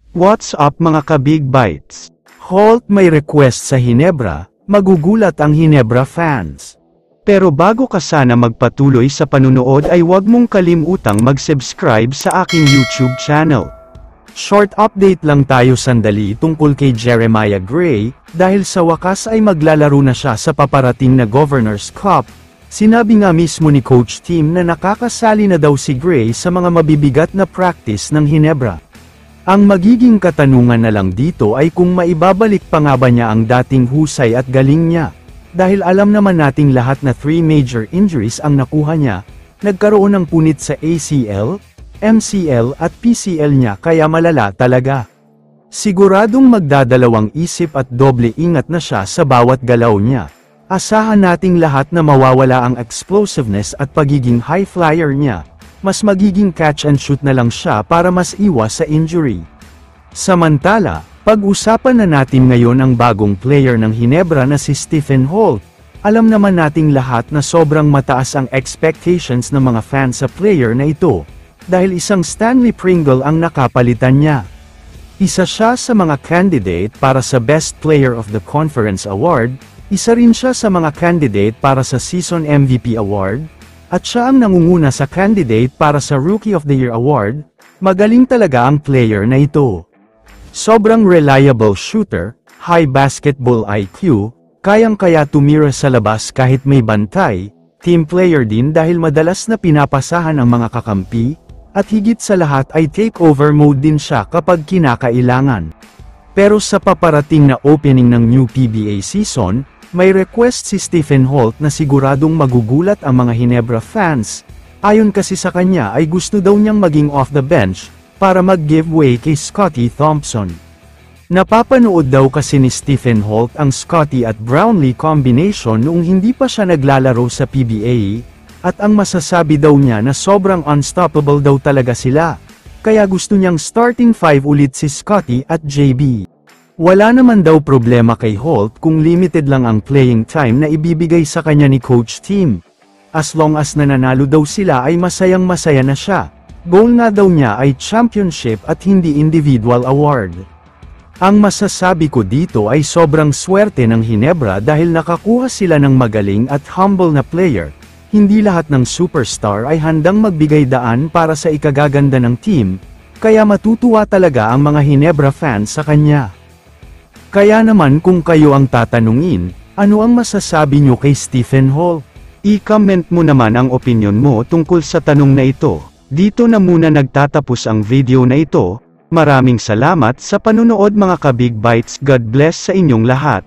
What's up mga ka-Big Bites? Holt may request sa Hinebra, magugulat ang Hinebra fans. Pero bago ka sana magpatuloy sa panunood ay huwag mong kalimutang mag-subscribe sa aking YouTube channel. Short update lang tayo sandali tungkol kay Jeremiah Gray, dahil sa wakas ay maglalaro na siya sa paparating na Governor's Cup. Sinabi nga mismo ni Coach Tim na nakakasali na daw si Gray sa mga mabibigat na practice ng Hinebra. Ang magiging katanungan na lang dito ay kung maibabalik pa nga ba niya ang dating husay at galing niya. Dahil alam naman nating lahat na 3 major injuries ang nakuha niya, nagkaroon ng punit sa ACL, MCL at PCL niya kaya malala talaga. Siguradong magdadalawang isip at doble ingat na siya sa bawat galaw niya. Asahan nating lahat na mawawala ang explosiveness at pagiging high flyer niya. Mas magiging catch and shoot na lang siya para mas iwas sa injury. Samantala, pag-usapan na natin ngayon ang bagong player ng Hinebra na si Stephen Holt. Alam naman nating lahat na sobrang mataas ang expectations ng mga fans sa player na ito, dahil isang Stanley Pringle ang nakapalitan niya. Isa siya sa mga candidate para sa Best Player of the Conference Award, isa rin siya sa mga candidate para sa Season MVP Award, at siya ang nangunguna sa candidate para sa Rookie of the Year Award. Magaling talaga ang player na ito. Sobrang reliable shooter, high basketball IQ, kayang-kaya tumira sa labas kahit may bantay, team player din dahil madalas na pinapasahan ang mga kakampi, at higit sa lahat ay takeover mode din siya kapag kinakailangan. Pero sa paparating na opening ng new PBA season, may request si Stephen Holt na siguradong magugulat ang mga Hinebra fans. Ayon kasi sa kanya ay gusto daw niyang maging off the bench, para mag-giveaway kay Scottie Thompson. Napapanood daw kasi ni Stephen Holt ang Scottie at Brownlee combination noong hindi pa siya naglalaro sa PBA, at ang masasabi daw niya na sobrang unstoppable daw talaga sila. Kaya gusto niyang starting 5 ulit si Scottie at JB. Wala naman daw problema kay Holt kung limited lang ang playing time na ibibigay sa kanya ni Coach Tim. As long as nananalo daw sila ay masayang-masaya na siya. Goal nga daw niya ay championship at hindi individual award. Ang masasabi ko dito ay sobrang swerte ng Hinebra dahil nakakuha sila ng magaling at humble na player. Hindi lahat ng superstar ay handang magbigay daan para sa ikagaganda ng team, kaya matutuwa talaga ang mga Hinebra fans sa kanya. Kaya naman kung kayo ang tatanungin, ano ang masasabi nyo kay Stephen Holt? I-comment mo naman ang opinion mo tungkol sa tanong na ito. Dito na muna nagtatapos ang video na ito. Maraming salamat sa panunood mga ka-Big Bites. God bless sa inyong lahat.